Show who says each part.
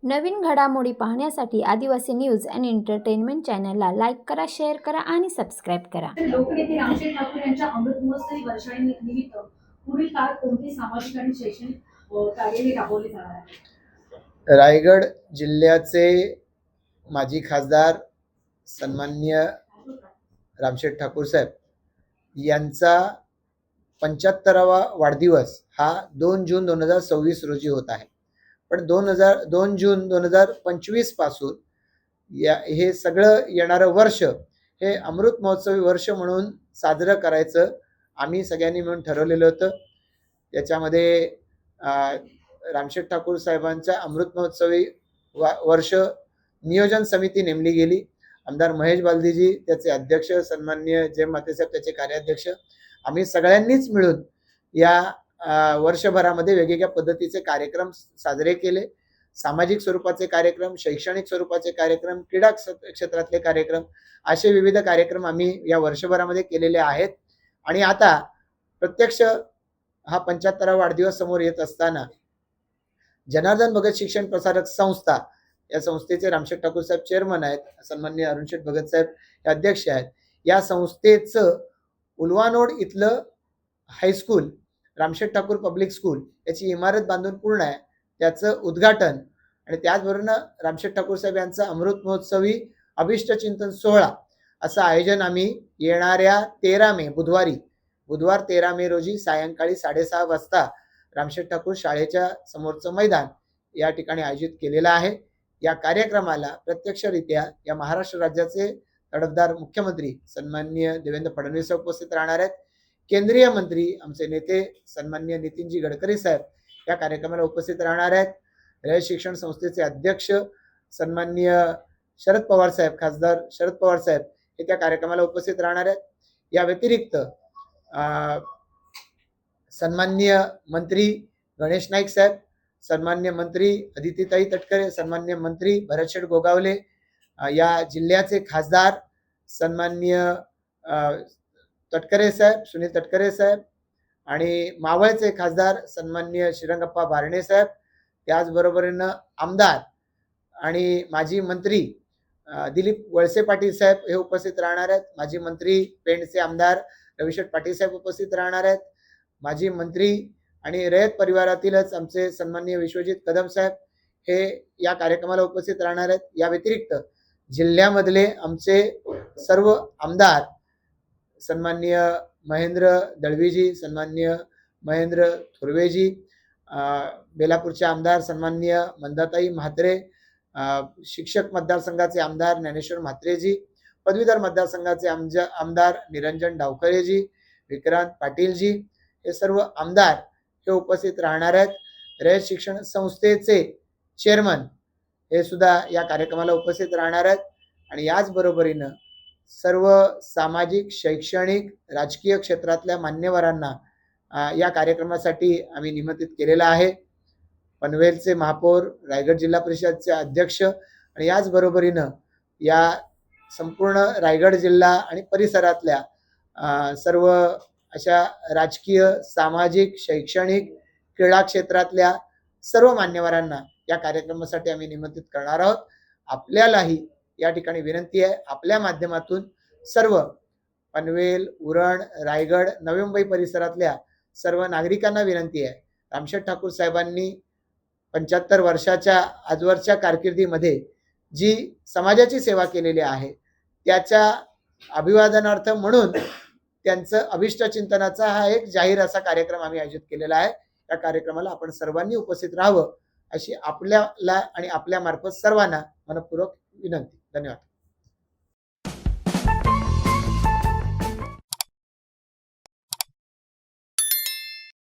Speaker 1: नवीन घडामोडी पाहण्यासाठी आदिवासी न्यूज अँड एंटरटेनमेंट चॅनलला लाईक करा, शेअर करा आणि सबस्क्राईब करा.
Speaker 2: लोकनेते रामशेठ ठाकूर यांच्या अमृत महोत्सवी वर्षानिमित्त पुढील काळात कोणती सामाजिक आणि शैक्षणिक कार्य राबवली जाणार आहे?
Speaker 3: रायगड जिल्ह्याचे माजी खासदार सन्माननीय रामशेठ ठाकूर साहेब यांचा 75वा वाढदिवस हा 2 जून 2026 रोजी होत आहे. पण 2 जून 2025 पासून हे सगळं येणारं वर्ष हे अमृत महोत्सवी वर्ष म्हणून साजरं करायचं आम्ही सगळ्यांनी मिळून ठरवलेलं होतं. त्याच्यामध्ये रामशेठ ठाकूर साहेबांच्या अमृत महोत्सवी वर्ष नियोजन समिती नेमली गेली. आमदार महेश बालदीजी त्याचे अध्यक्ष, सन्माननीय जय मातेसाहेब त्याचे कार्याध्यक्ष, आम्ही सगळ्यांनीच मिळून या वर्षभरामध्ये वेगवेगळ्या पद्धतीचे कार्यक्रम साजरे केले. सामाजिक स्वरूपाचे कार्यक्रम, शैक्षणिक स्वरूपाचे कार्यक्रम, क्रीडा क्षेत्रातले कार्यक्रम, असे विविध कार्यक्रम आम्ही या वर्षभरामध्ये केलेले आहेत. आणि आता प्रत्यक्ष हा 75वा वाढदिवस समोर येत असताना जनार्दन भगत शिक्षण प्रसारक संस्था या संस्थेचे रामशेठ ठाकूर साहेब चेअरमन आहेत, सन्माननीय अरुणशेठ भगत साहेब हे अध्यक्ष आहेत. या संस्थेचं उलवानोड इथलं high school, Ramsheth Thakur public school याची इमारत बांधून पूर्ण आहे, त्याचं उद्घाटन आणि त्याचबरोबर रामशेठ ठाकूर साहेब यांचा अमृत महोत्सवी अभिष्ट चिंतन सोहळा असं आयोजन आम्ही येणाऱ्या 13 मे बुधवार 13 मे रोजी सायंकाळी 6:30 वाजता रामशेठ ठाकूर शाळेच्या समोरचं मैदान या ठिकाणी आयोजित केलेलं आहे. या कार्यक्रमाला प्रत्यक्षरित्या या महाराष्ट्र राज्याचे तडफदार मुख्यमंत्री सन्माननीय देवेंद्र फडणवीस उपस्थित राहणार आहेत. केंद्रीय मंत्री आमचे नेते सन्माननीय नितीनजी गडकरी साहेब या कार्यक्रमाला उपस्थित राहणार आहेत. रयत शिक्षण संस्थेचे अध्यक्ष सन्माननीय शरद पवार साहेब, खासदार शरद पवार साहेब हे त्या कार्यक्रमाला उपस्थित राहणार आहेत. या व्यतिरिक्त सन्माननीय मंत्री गणेश नाईक साहेब, सन्माननीय मंत्री अदितीताई तटकरे, सन्माननीय मंत्री भरतशेठ गोगावले, या जिल्ह्याचे खासदार सन्माननीय तटकरे साहेब, सुनील तटकरे साहेब, आणि मावळचे खासदार सन्माननीय श्रीरंगप्पा बारणे साहेब, त्याचबरोबरीनं आमदार आणि माजी मंत्री दिलीप वळसे पाटील साहेब हे उपस्थित राहणार आहेत. माजी मंत्री पेंडचे आमदार रविशेठ पाटील साहेब उपस्थित राहणार आहेत. माजी मंत्री आणि रयत परिवारातीलच आमचे सन्माननीय विश्वजित कदम साहेब हे या कार्यक्रमाला उपस्थित राहणार आहेत. या व्यतिरिक्त जिल्ह्यामधले आमचे सर्व आमदार सन्माननीय महेंद्र दळवीजी, सन्माननीय महेंद्र थोरवेजी, बेलापूरचे आमदार सन्माननीय मंदाताई म्हात्रे, शिक्षक मतदारसंघाचे आमदार ज्ञानेश्वर म्हात्रेजी, पदवीधर मतदारसंघाचे आमदार निरंजन डावखरेजी, विक्रांत पाटीलजी हे सर्व आमदार हे उपस्थित राहणार आहेत. रयत शिक्षण संस्थेचे चेअरमन हे सुद्धा या कार्यक्रमाला उपस्थित राहणार आहेत. आणि याच बरोबरीनं सर्व सामाजिक, शैक्षणिक, राजकीय क्षेत्रातल्या मान्यवरांना या कार्यक्रमासाठी आम्ही निमंत्रित केलेलं आहे. पनवेलचे महापौर, रायगड जिल्हा परिषदचे अध्यक्ष आणि याच बरोबरीनं या संपूर्ण रायगड जिल्हा आणि परिसरातल्या सर्व अशा राजकीय, सामाजिक, शैक्षणिक, क्रीडा क्षेत्रातल्या सर्व मान्यवरांना या कार्यक्रमासाठी आम्ही निमंत्रित करणार आहोत. आपल्यालाही या ठिकाणी विनंती आहे, आपल्या माध्यमातून सर्व पनवेल, उरण, रायगड, नवी मुंबई परिसरातल्या सर्व नागरिकांना विनंती आहे, रामशेठ ठाकूर साहेबांनी 75 वर्षाच्या आजवरच्या कारकिर्दीमध्ये जी समाजाची सेवा केलेली आहे त्याच्या अभिवादनार्थ म्हणून त्यांचं अभिष्ट चिंतनाचा हा एक जाहीर असा कार्यक्रम आम्ही आयोजित केलेला आहे. या कार्यक्रमाला आपण सर्वांनी उपस्थित राहावं अशी आपल्याला आणि आपल्या मार्फत सर्वांना मनपूर्वक विनंती. धन्यवाद.